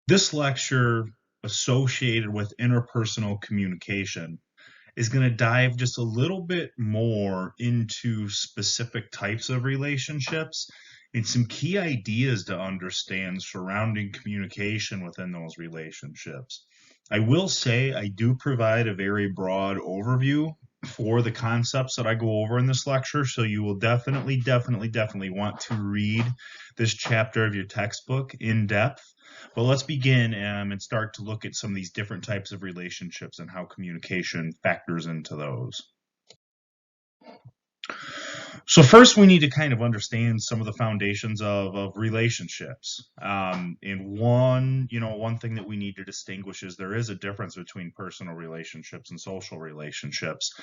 This lecture, associated with interpersonal communication, is going to dive just a little bit more into specific types of relationships and some key ideas to understand surrounding communication within those relationships. I will say I do provide a very broad overview for the concepts that I go over in this lecture, so you will definitely want to read this chapter of your textbook in depth. But let's begin and start to look at some of these different types of relationships and how communication factors into those. So first, we need to kind of understand some of the foundations of relationships. And one thing that we need to distinguish is there is a difference between personal relationships and social relationships,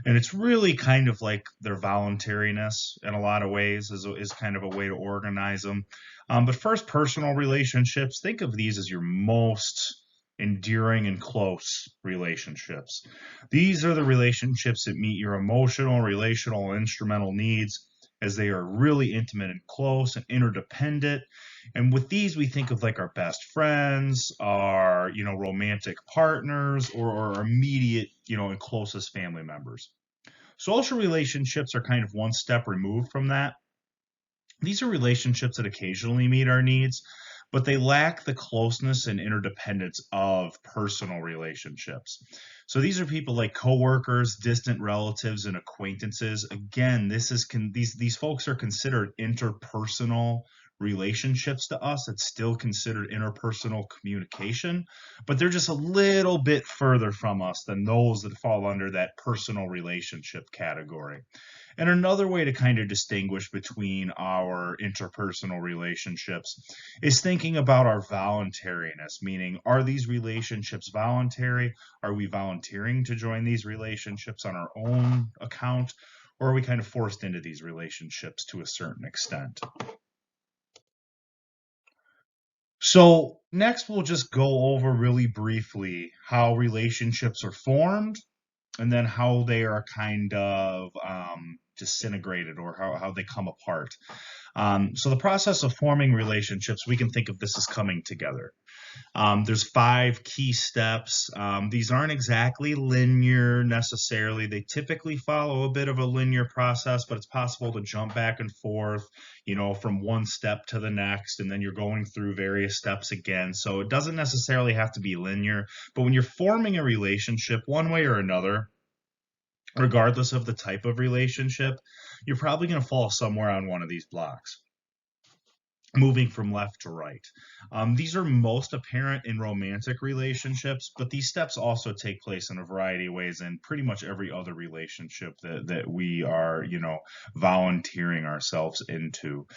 and it's really kind of like their voluntariness in a lot of ways is kind of a way to organize them. But first, personal relationships. Think of these as your most endearing and close relationships. These are the relationships that meet your emotional, relational, and instrumental needs, as they are really intimate and close and interdependent. And with these, we think of like our best friends, our romantic partners, or our immediate and closest family members. Social relationships are kind of one step removed from that. These are relationships that occasionally meet our needs, but they lack the closeness and interdependence of personal relationships. So these are people like coworkers, distant relatives, and acquaintances. Again, these folks are considered interpersonal relationships to us. It's still considered interpersonal communication, but they're just a little bit further from us than those that fall under that personal relationship category. And another way to kind of distinguish between our interpersonal relationships is thinking about our voluntariness, meaning, are these relationships voluntary? Are we volunteering to join these relationships on our own account? Or are we kind of forced into these relationships to a certain extent? So, next, we'll just go over really briefly how relationships are formed and then how they are kind of disintegrated, or how they come apart. So the process of forming relationships, we can think of this as coming together. There's 5 key steps. These aren't exactly linear necessarily. They typically follow a bit of a linear process, but it's possible to jump back and forth, from one step to the next, and then you're going through various steps again. So it doesn't necessarily have to be linear, but when you're forming a relationship, one way or another, regardless of the type of relationship, you're probably going to fall somewhere on one of these blocks, moving from left to right. These are most apparent in romantic relationships, but these steps also take place in a variety of ways in pretty much every other relationship that we are, volunteering ourselves into.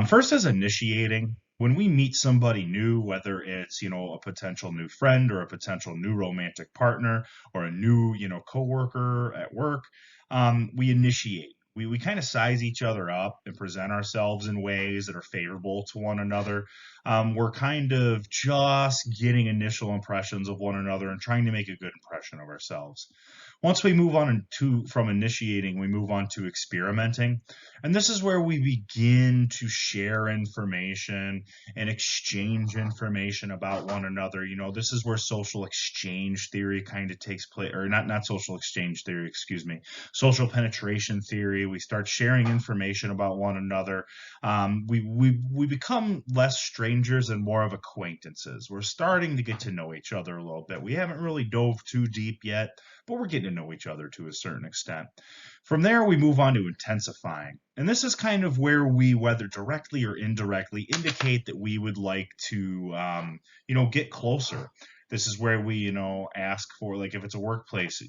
First is initiating. When we meet somebody new, whether it's, a potential new friend or a potential new romantic partner or a new, coworker at work, we initiate. We kind of size each other up and present ourselves in ways that are favorable to one another. We're kind of just getting initial impressions of one another and trying to make a good impression of ourselves. Once we move on from initiating, we move on to experimenting. And this is where we begin to share information and exchange information about one another. This is where social exchange theory kind of takes place, or not social exchange theory, excuse me, social penetration theory. We start sharing information about one another. We become less strangers and more of acquaintances. We're starting to get to know each other a little bit. We haven't really dove too deep yet, but we're getting to know each other to a certain extent. From there, we move on to intensifying. And this is kind of where we, whether directly or indirectly, indicate that we would like to, get closer. This is where we, ask for, like, if it's a workplace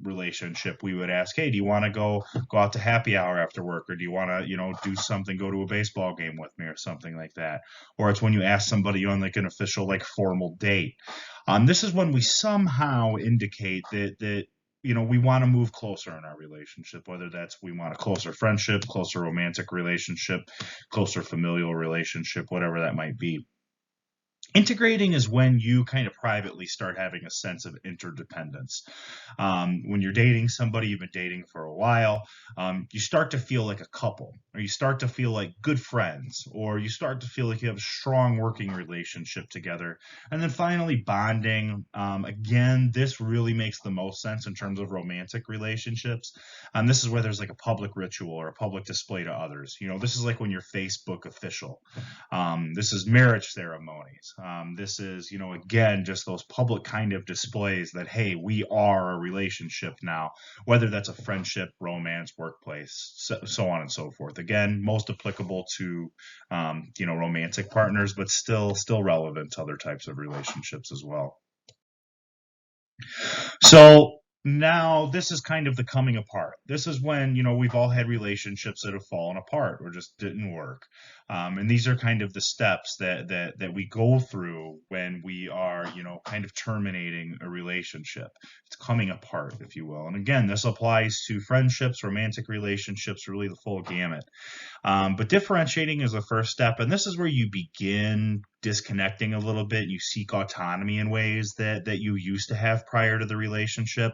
relationship, we would ask, hey, do you want to go out to happy hour after work, or do you want to, do something, go to a baseball game with me, or something like that. Or it's when you ask somebody on like an official, like, formal date. This is when we somehow indicate that we want to move closer in our relationship, whether that's we want a closer friendship, closer romantic relationship, closer familial relationship, whatever that might be. Integrating is when you kind of privately start having a sense of interdependence. When you're dating somebody you've been dating for a while, you start to feel like a couple, or you start to feel like good friends, or you start to feel like you have a strong working relationship together. And then finally, bonding. Again, this really makes the most sense in terms of romantic relationships. This is where there's like a public ritual or a public display to others. This is like when you're Facebook official. This is marriage ceremonies. This is, again, just those public kind of displays that, hey, we are a relationship now, whether that's a friendship, romance, workplace, so on and so forth. Again, most applicable to, romantic partners, but still relevant to other types of relationships as well. So now this is kind of the coming apart. This is when, we've all had relationships that have fallen apart or just didn't work. And these are kind of the steps that we go through when we are, kind of terminating a relationship. It's coming apart, if you will. And again, this applies to friendships, romantic relationships, really the full gamut. But differentiating is the first step, and this is where you begin disconnecting a little bit. You seek autonomy in ways that you used to have prior to the relationship,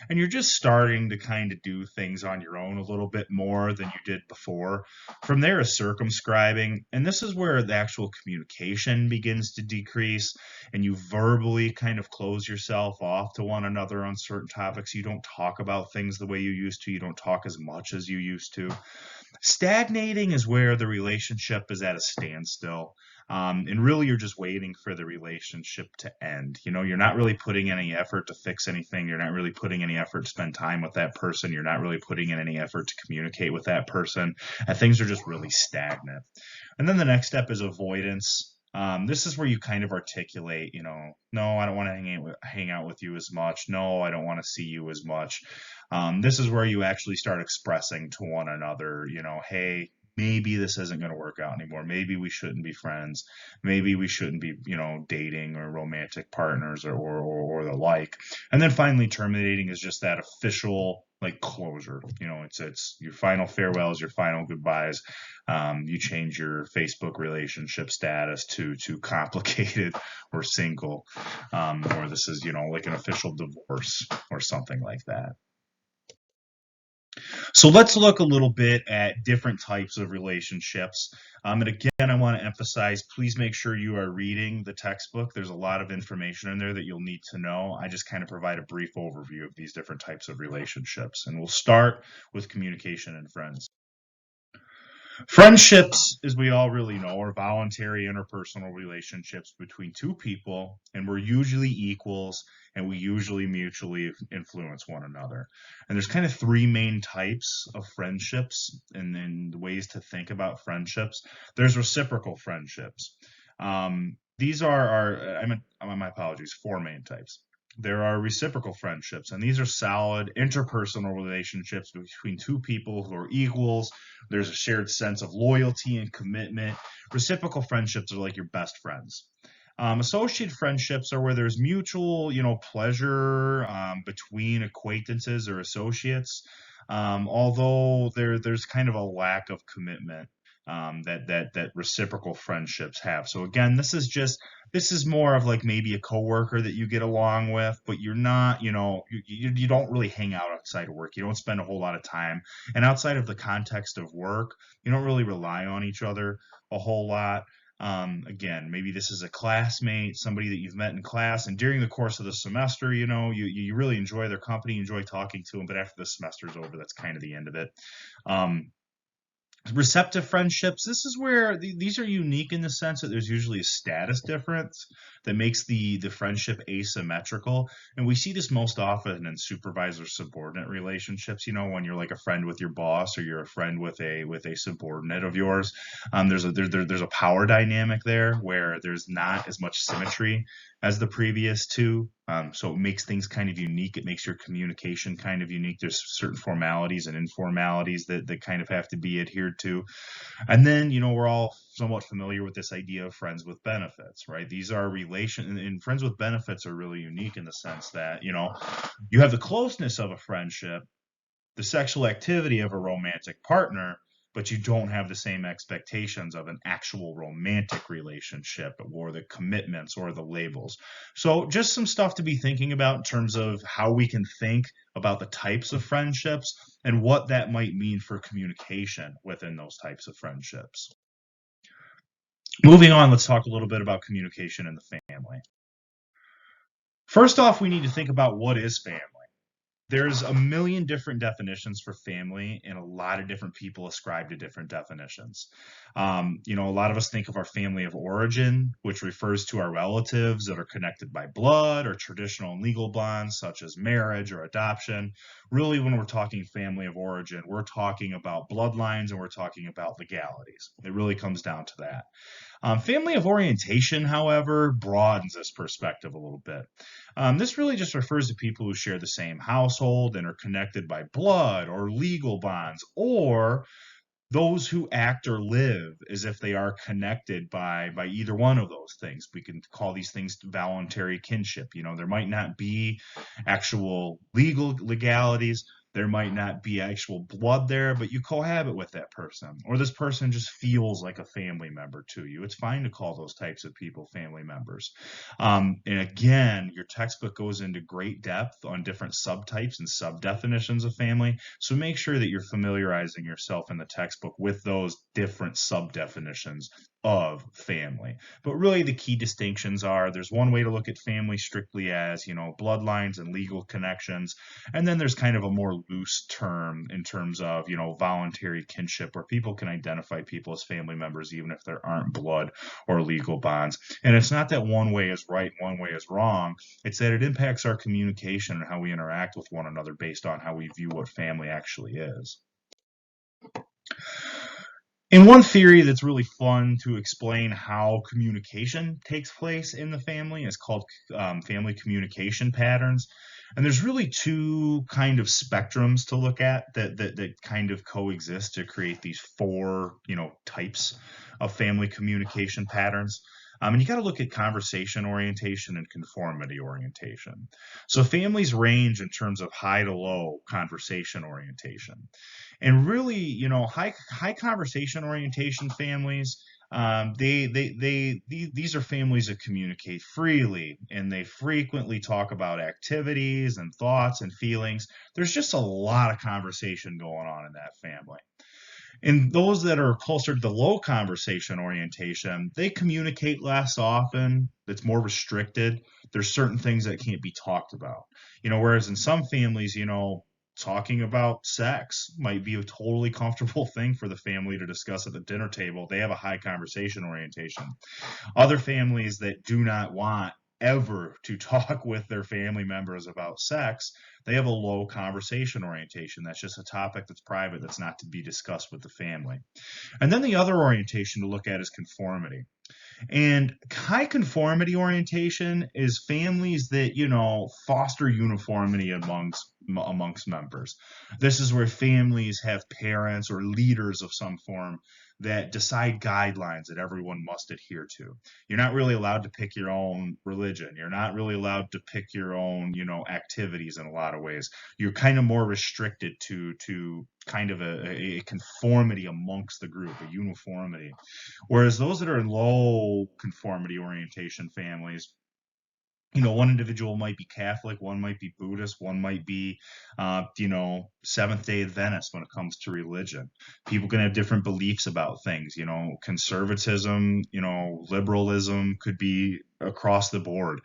and you're just starting to kind of do things on your own a little bit more than you did before. From there is circumscribing, and this is where the actual communication begins to decrease, and you verbally kind of close yourself off to one another on certain topics. You don't talk about things the way you used to. You don't talk as much as you used to. Stagnating is where the relationship is at a standstill. And really, you're just waiting for the relationship to end. You're not really putting any effort to fix anything. You're not really putting any effort to spend time with that person. You're not really putting in any effort to communicate with that person. And things are just really stagnant. And then the next step is avoidance. This is where you kind of articulate, no, I don't want to hang out with you as much. No, I don't want to see you as much. This is where you actually start expressing to one another, hey, maybe this isn't going to work out anymore. Maybe we shouldn't be friends. Maybe we shouldn't be, dating or romantic partners or the like. And then finally, terminating is just that official like closure. It's your final farewells, your final goodbyes. You change your Facebook relationship status to complicated or single, or this is, like an official divorce or something like that. So let's look a little bit at different types of relationships. And again, I want to emphasize, please make sure you are reading the textbook. There's a lot of information in there that you'll need to know. I just kind of provide a brief overview of these different types of relationships. And we'll start with communication and friends. Friendships, as we all really know, are voluntary interpersonal relationships between two people, and we're usually equals, and we usually mutually influence one another. And there's kind of three main types of friendships, and then the ways to think about friendships. There's reciprocal friendships. These are my apologies, four main types. There are reciprocal friendships, and these are solid interpersonal relationships between two people who are equals. There's a shared sense of loyalty and commitment. Reciprocal friendships are like your best friends. Associate friendships are where there's mutual, pleasure between acquaintances or associates, although there's kind of a lack of commitment that reciprocal friendships have. So again, this is more of like maybe a coworker that you get along with, but you're not, you don't really hang out outside of work. You don't spend a whole lot of time, and outside of the context of work, you don't really rely on each other a whole lot. Again, maybe this is a classmate, somebody that you've met in class, and during the course of the semester, you really enjoy their company, enjoy talking to them, but after the semester's over, that's kind of the end of it. Receptive friendships, this is where these are unique in the sense that there's usually a status difference that makes the friendship asymmetrical, and we see this most often in supervisor subordinate relationships. When you're like a friend with your boss or you're a friend with a subordinate of yours. There's a power dynamic there where there's not as much symmetry as the previous two. So it makes things kind of unique. It makes your communication kind of unique. There's certain formalities and informalities that kind of have to be adhered to. And then, we're all somewhat familiar with this idea of friends with benefits, right? These are and friends with benefits are really unique in the sense that, you have the closeness of a friendship, the sexual activity of a romantic partner, but you don't have the same expectations of an actual romantic relationship or the commitments or the labels. So, just some stuff to be thinking about in terms of how we can think about the types of friendships and what that might mean for communication within those types of friendships. Moving on, let's talk a little bit about communication in the family. First off, we need to think about what is family. There's a million different definitions for family, and a lot of different people ascribe to different definitions. A lot of us think of our family of origin, which refers to our relatives that are connected by blood or traditional and legal bonds, such as marriage or adoption. Really, when we're talking family of origin, we're talking about bloodlines and we're talking about legalities. It really comes down to that. Family of orientation, however, broadens this perspective a little bit. This really just refers to people who share the same household and are connected by blood or legal bonds, or those who act or live as if they are connected by either one of those things. We can call these things voluntary kinship. There might not be actual legalities, there might not be actual blood there, but you cohabit with that person, or this person just feels like a family member to you. It's fine to call those types of people family members. And again, your textbook goes into great depth on different subtypes and sub definitions of family. So make sure that you're familiarizing yourself in the textbook with those different sub definitions of family. But really, the key distinctions are there's one way to look at family strictly as, bloodlines and legal connections. And then there's kind of a more loose term in terms of, voluntary kinship, where people can identify people as family members even if there aren't blood or legal bonds. And it's not that one way is right, one way is wrong. It's that it impacts our communication and how we interact with one another based on how we view what family actually is. And one theory that's really fun to explain how communication takes place in the family is called family communication patterns. And there's really two kind of spectrums to look at that kind of coexist to create these four, types of family communication patterns. And you got to look at conversation orientation and conformity orientation. So families range in terms of high to low conversation orientation. And really, high conversation orientation families, these are families that communicate freely and they frequently talk about activities and thoughts and feelings. There's just a lot of conversation going on in that family. And those that are closer to the low conversation orientation, they communicate less often. It's more restricted. There's certain things that can't be talked about. Whereas in some families, talking about sex might be a totally comfortable thing for the family to discuss at the dinner table. They have a high conversation orientation. Other families that do not want ever to talk with their family members about sex, they have a low conversation orientation. That's just a topic that's private, that's not to be discussed with the family. And then the other orientation to look at is conformity. And high conformity orientation is families that, foster uniformity amongst members. This is where families have parents or leaders of some form that decide guidelines that everyone must adhere to. You're not really allowed to pick your own religion. You're not really allowed to pick your own, activities in a lot of ways. You're kind of more restricted to kind of a conformity amongst the group, a uniformity. Whereas those that are in low conformity orientation families, one individual might be Catholic, one might be Buddhist, one might be, Seventh Day Adventist when it comes to religion. People can have different beliefs about things. Conservatism, liberalism could be across the board.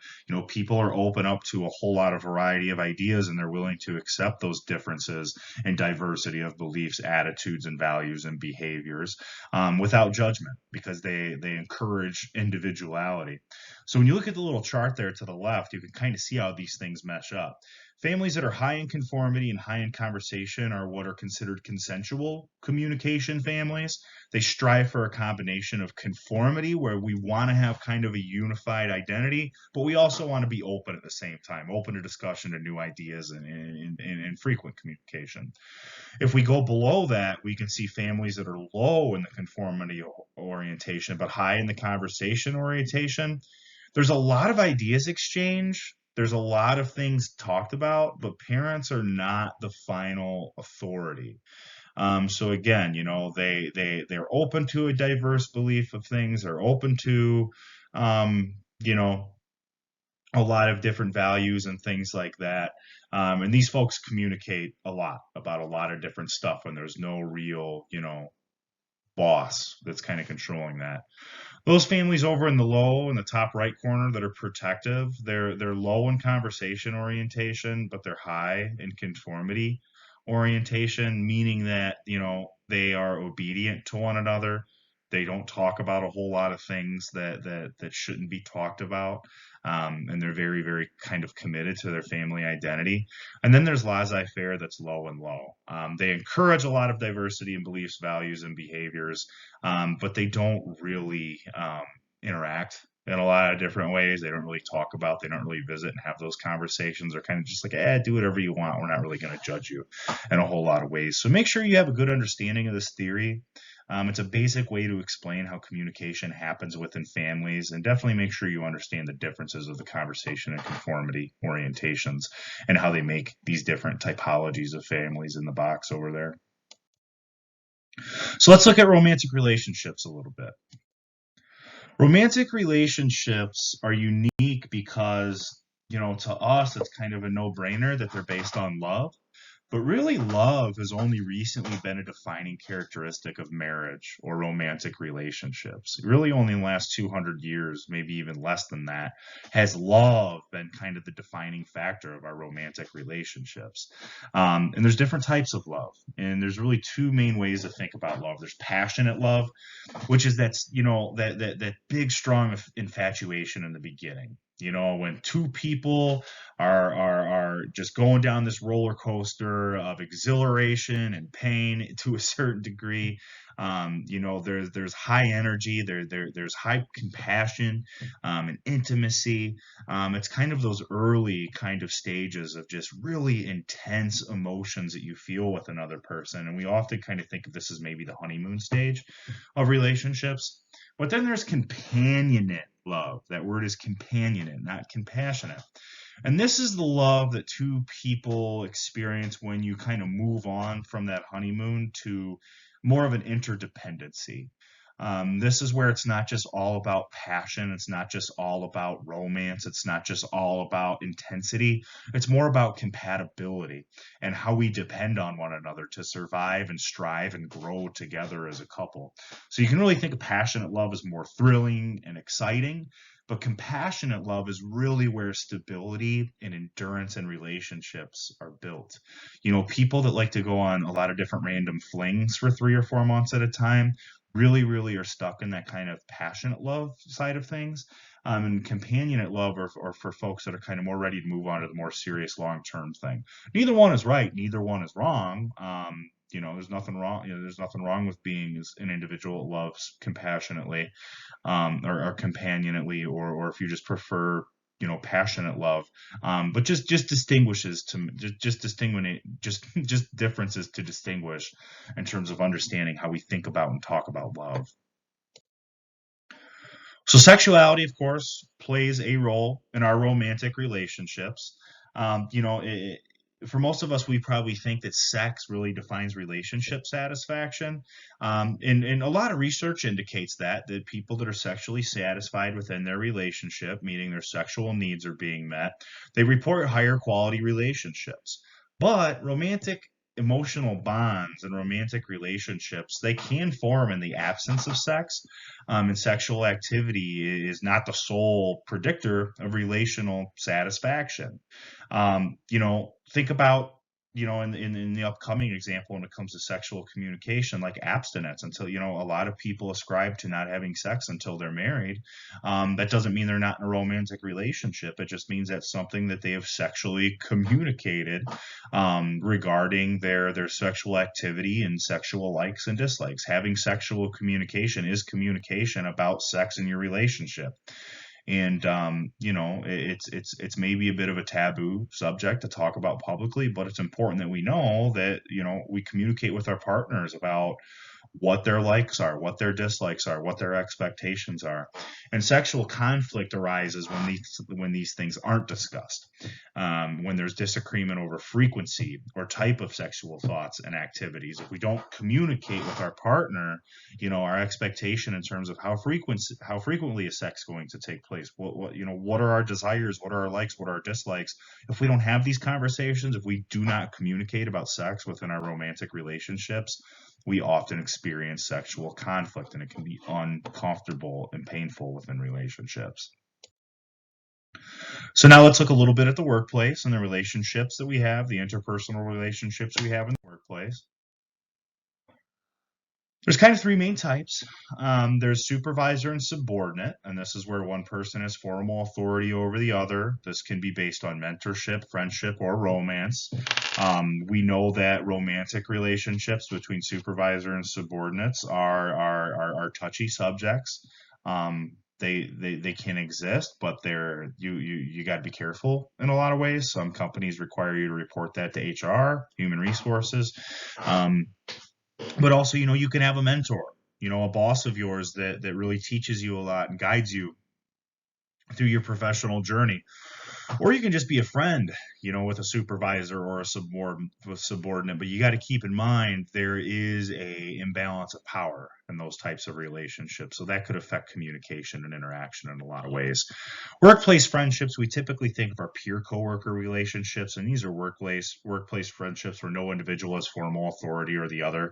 People are open up to a whole lot of variety of ideas, and they're willing to accept those differences and diversity of beliefs, attitudes, and values and behaviors without judgment, because they encourage individuality. So when you look at the little chart there to the left, you can kind of see how these things mesh up. Families that are high in conformity and high in conversation are what are considered consensual communication families. They strive for a combination of conformity, where we want to have kind of a unified identity, but we also want to be open at the same time, open to discussion and new ideas and frequent communication. If we go below that, we can see families that are low in the conformity orientation, but high in the conversation orientation. There's a lot of ideas exchange. There's a lot of things talked about, but parents are not the final authority. So again, they're open to a diverse belief of things. They're open to, um, you know, a lot of different values and things like that. And these folks communicate a lot about a lot of different stuff, and there's no real, boss that's kind of controlling that. Those families over in the top right corner that are protective, they're low in conversation orientation, but they're high in conformity orientation, meaning that, they are obedient to one another. They don't talk about a whole lot of things that shouldn't be talked about. And they're very, very kind of committed to their family identity. And then there's laissez-faire that's low and low. They encourage a lot of diversity in beliefs, values, and behaviors, but they don't really interact in a lot of different ways. They don't really talk about, they don't really visit and have those conversations. They're kind of just like, do whatever you want. We're not really going to judge you in a whole lot of ways. So make sure you have a good understanding of this theory. It's a basic way to explain how communication happens within families, and definitely make sure you understand the differences of the conversation and conformity orientations and how they make these different typologies of families in the box over there. So let's look at romantic relationships a little bit. Romantic relationships are unique because, to us, it's kind of a no-brainer that they're based on love. But really, love has only recently been a defining characteristic of marriage or romantic relationships. Really, only in the last 200 years, maybe even less than that, has love been kind of the defining factor of our romantic relationships. And there's different types of love. And there's really two main ways to think about love. There's passionate love, which is that big strong infatuation in the beginning. When two people are just going down this roller coaster of exhilaration and pain to a certain degree. There's high energy, there's high compassion, and intimacy. It's kind of those early kind of stages of just really intense emotions that you feel with another person, and we often kind of think of this as maybe the honeymoon stage of relationships. But then there's companionate love. That word is companionate, not compassionate. And this is the love that two people experience when you kind of move on from that honeymoon to more of an interdependency. This is where it's not just all about passion. It's not just all about romance. It's not just all about intensity. It's more about compatibility and how we depend on one another to survive and strive and grow together as a couple. So you can really think of passionate love as more thrilling and exciting, but compassionate love is really where stability and endurance in relationships are built. People that like to go on a lot of different random flings for 3 or 4 months at a time really, really are stuck in that kind of passionate love side of things. And companionate love are for folks that are kind of more ready to move on to the more serious long-term thing. Neither one is right. Neither one is wrong. There's nothing wrong. There's nothing wrong with being an individual that loves compassionately, or companionately, or if you just prefer, passionate love. But just distinguishes to just distinguishing just differences to distinguish in terms of understanding how we think about and talk about love. So sexuality, of course, plays a role in our romantic relationships. For most of us, we probably think that sex really defines relationship satisfaction. And a lot of research indicates that people that are sexually satisfied within their relationship, meaning their sexual needs are being met, they report higher quality relationships. But romantic emotional bonds and romantic relationships, they can form in the absence of sex, and sexual activity is not the sole predictor of relational satisfaction. Think about, in the upcoming example when it comes to sexual communication, like abstinence until, a lot of people ascribe to not having sex until they're married. That doesn't mean they're not in a romantic relationship. It just means that's something that they have sexually communicated, regarding their sexual activity and sexual likes and dislikes. Having sexual communication is communication about sex in your relationship. And it's maybe a bit of a taboo subject to talk about publicly, but it's important that we know that we communicate with our partners about what their likes are, what their dislikes are, what their expectations are. And sexual conflict arises when these things aren't discussed, when there's disagreement over frequency or type of sexual thoughts and activities. If we don't communicate with our partner, our expectation in terms of how frequently is sex going to take place, what are our desires, what are our likes, what are our dislikes. If we don't have these conversations, if we do not communicate about sex within our romantic relationships, we often experience sexual conflict, and it can be uncomfortable and painful within relationships. So now let's look a little bit at the workplace and the relationships that we have, the interpersonal relationships we have in the workplace. There's kind of three main types. There's supervisor and subordinate, and this is where one person has formal authority over the other. This can be based on mentorship, friendship, or romance. We know that romantic relationships between supervisor and subordinates are touchy subjects. They can exist, but you got to be careful in a lot of ways. Some companies require you to report that to HR, human resources. But also, you can have a mentor, a boss of yours that really teaches you a lot and guides you through your professional journey. Or you can just be a friend, with a supervisor or a subordinate. But you got to keep in mind there is a imbalance of power in those types of relationships. So that could affect communication and interaction in a lot of ways. Workplace friendships, we typically think of our peer coworker relationships, and these are workplace friendships where no individual has formal authority or the other.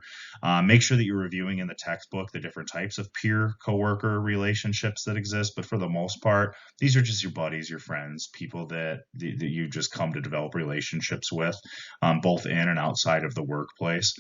Make sure that you're reviewing in the textbook the different types of peer coworker relationships that exist. But for the most part, these are just your buddies, your friends, people that you just come to develop relationships with, both in and outside of the workplace.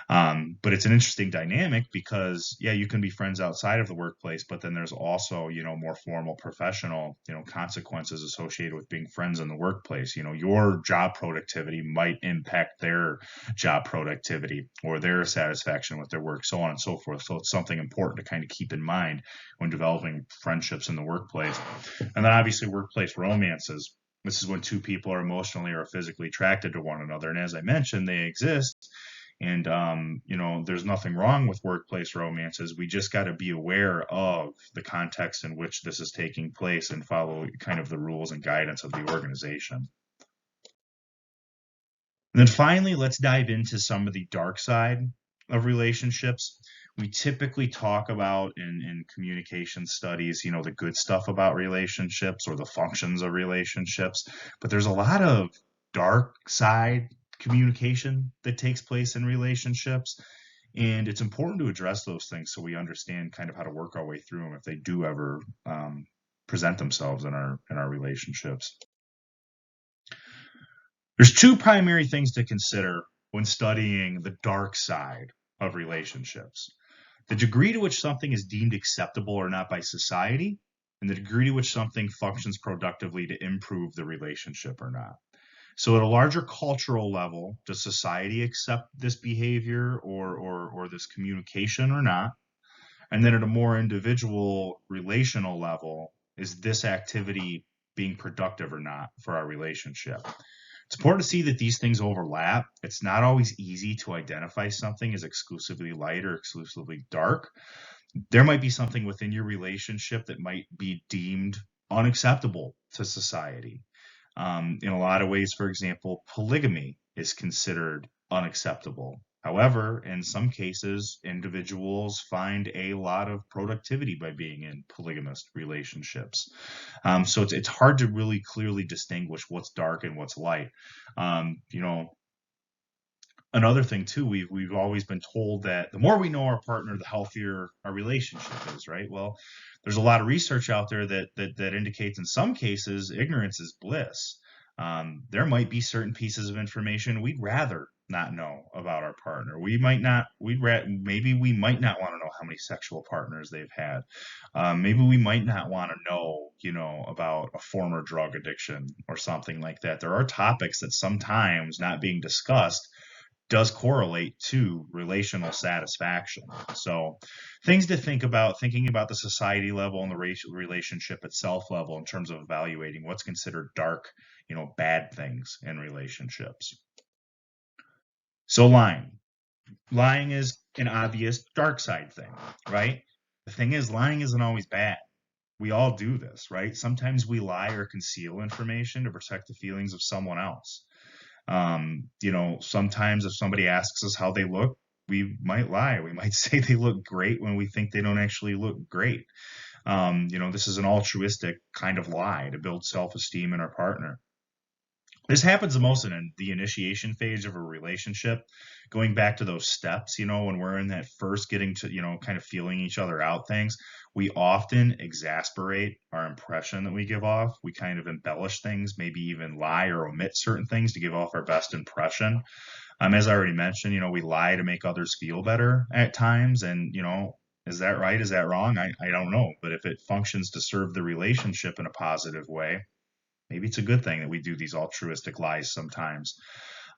But it's an interesting dynamic because, you can be friends outside of the workplace, but then there's also, more formal professional, consequences associated with being friends in the workplace. Your job productivity might impact their job productivity or their satisfaction with their work, so on and so forth. So it's something important to kind of keep in mind when developing friendships in the workplace. And then obviously workplace romances. This is when two people are emotionally or physically attracted to one another. And as I mentioned, they exist. And, there's nothing wrong with workplace romances. We just got to be aware of the context in which this is taking place and follow kind of the rules and guidance of the organization. And then finally, let's dive into some of the dark side of relationships. We typically talk about in communication studies, the good stuff about relationships or the functions of relationships, but there's a lot of dark side communication that takes place in relationships. And it's important to address those things so we understand kind of how to work our way through them if they do ever present themselves in our relationships. There's two primary things to consider when studying the dark side of relationships: the degree to which something is deemed acceptable or not by society, and the degree to which something functions productively to improve the relationship or not. So at a larger cultural level, does society accept this behavior or this communication or not? And then at a more individual relational level, is this activity being productive or not for our relationship? It's important to see that these things overlap. It's not always easy to identify something as exclusively light or exclusively dark. There might be something within your relationship that might be deemed unacceptable to society. In a lot of ways, for example, polygamy is considered unacceptable. However, in some cases, individuals find a lot of productivity by being in polygamous relationships. So it's hard to really clearly distinguish what's dark and what's light. Another thing too, we've always been told that the more we know our partner, the healthier our relationship is, right? Well, there's a lot of research out there that indicates in some cases ignorance is bliss. There might be certain pieces of information we'd rather not know about our partner. Maybe we might not want to know how many sexual partners they've had. Maybe we might not want to know, about a former drug addiction or something like that. There are topics that sometimes not being discussed does correlate to relational satisfaction. So things to think about, thinking about the society level and the relationship itself level in terms of evaluating what's considered dark, bad things in relationships. So lying. Lying is an obvious dark side thing, right? The thing is, lying isn't always bad. We all do this, right? Sometimes we lie or conceal information to protect the feelings of someone else. Sometimes if somebody asks us how they look, we might lie. We might say they look great when we think they don't actually look great. This is an altruistic kind of lie to build self-esteem in our partner. This happens the most in the initiation phase of a relationship, going back to those steps, when we're in that first getting to, kind of feeling each other out things. We often exasperate our impression that we give off. We kind of embellish things, maybe even lie or omit certain things to give off our best impression. As I already mentioned, we lie to make others feel better at times. And, is that right? Is that wrong? I don't know. But if it functions to serve the relationship in a positive way, maybe it's a good thing that we do these altruistic lies sometimes.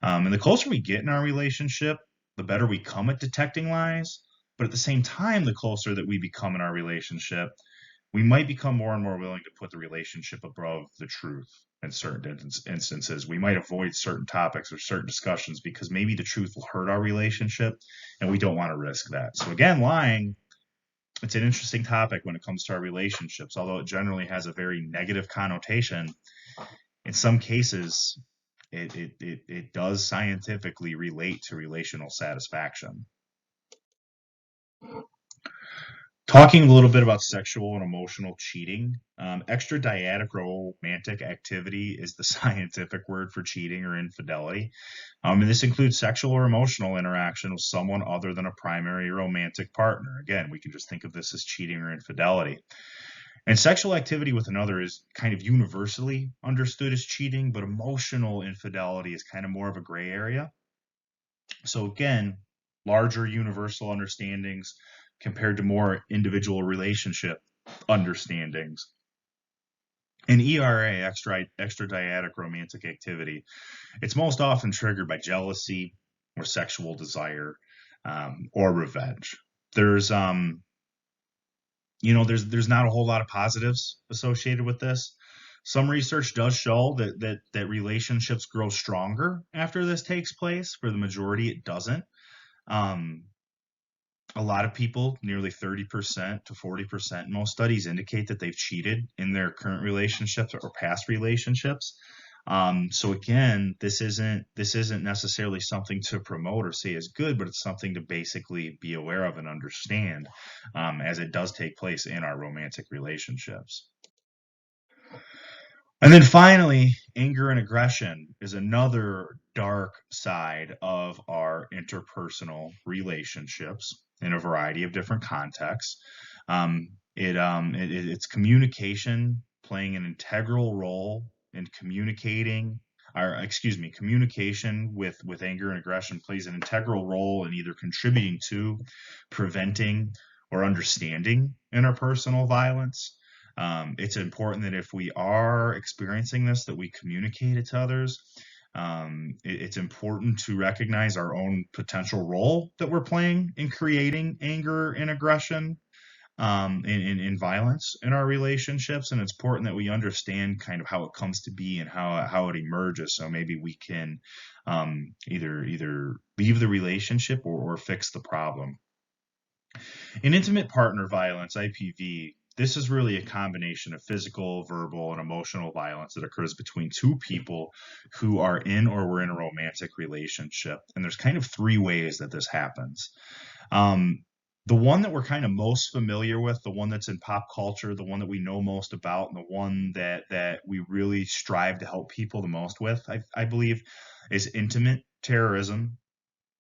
And the closer we get in our relationship, the better we come at detecting lies. But at the same time, the closer that we become in our relationship, we might become more and more willing to put the relationship above the truth in certain instances. We might avoid certain topics or certain discussions because maybe the truth will hurt our relationship and we don't want to risk that. So, again, lying, it's an interesting topic when it comes to our relationships, although it generally has a very negative connotation. In some cases, it does scientifically relate to relational satisfaction. Talking a little bit about sexual and emotional cheating, extradiatic romantic activity is the scientific word for cheating or infidelity. And this includes sexual or emotional interaction with someone other than a primary romantic partner. Again, we can just think of this as cheating or infidelity. And sexual activity with another is kind of universally understood as cheating, but emotional infidelity is kind of more of a gray area. So again, larger universal understandings compared to more individual relationship understandings. In ERA, extradiatic romantic activity, it's most often triggered by jealousy or sexual desire or revenge. There's there's not a whole lot of positives associated with this. Some research does show that relationships grow stronger after this takes place. For the majority, it doesn't. Um, a lot of people, nearly 30% to 40%, most studies indicate that they've cheated in their current relationships or past relationships. So again, this isn't necessarily something to promote or say is good, but it's something to basically be aware of and understand, as it does take place in our romantic relationships. And then finally, anger and aggression is another dark side of our interpersonal relationships in a variety of different contexts. It's communication playing an integral role in communication with anger and aggression plays an integral role in either contributing to, preventing, or understanding interpersonal violence. It's important that if we are experiencing this, that we communicate it to others. It's important to recognize our own potential role that we're playing in creating anger and aggression, in violence in our relationships. And it's important that we understand kind of how it comes to be and how it emerges. So maybe we can either leave the relationship or fix the problem. In intimate partner violence, IPV, this is really a combination of physical, verbal, and emotional violence that occurs between two people who are in or were in a romantic relationship. And there's kind of three ways that this happens. The one that we're kind of most familiar with, the one that's in pop culture, the one that we know most about, and the one that we really strive to help people the most with, I believe, is intimate terrorism.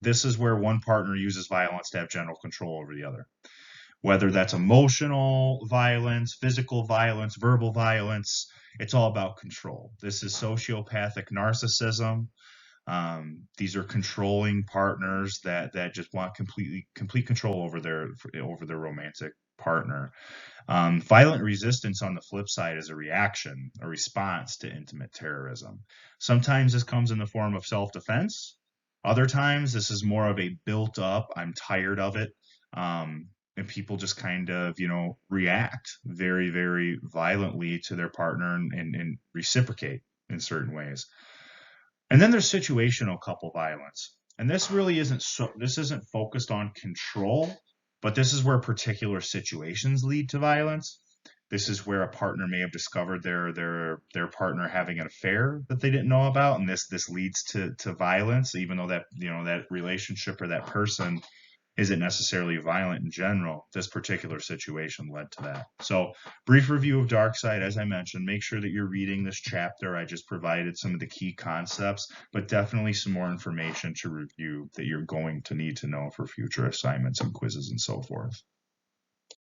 This is where one partner uses violence to have general control over the other. Whether that's emotional violence, physical violence, verbal violence, it's all about control. This is sociopathic narcissism. These are controlling partners that just want complete control over their romantic partner. Violent resistance, on the flip side, is a response to intimate terrorism. Sometimes this comes in the form of self-defense. Other times, this is more of a built up, I'm tired of it. And people just kind of, react very, very violently to their partner and reciprocate in certain ways. And then there's situational couple violence. And this isn't focused on control, but this is where particular situations lead to violence. This is where a partner may have discovered their partner having an affair that they didn't know about, and this leads to violence, even though that that relationship or that person isn't necessarily violent in general. This particular situation led to that. So, brief review of Dark Side, as I mentioned. Make sure that you're reading this chapter. I just provided some of the key concepts, but definitely some more information to review that you're going to need to know for future assignments and quizzes and so forth.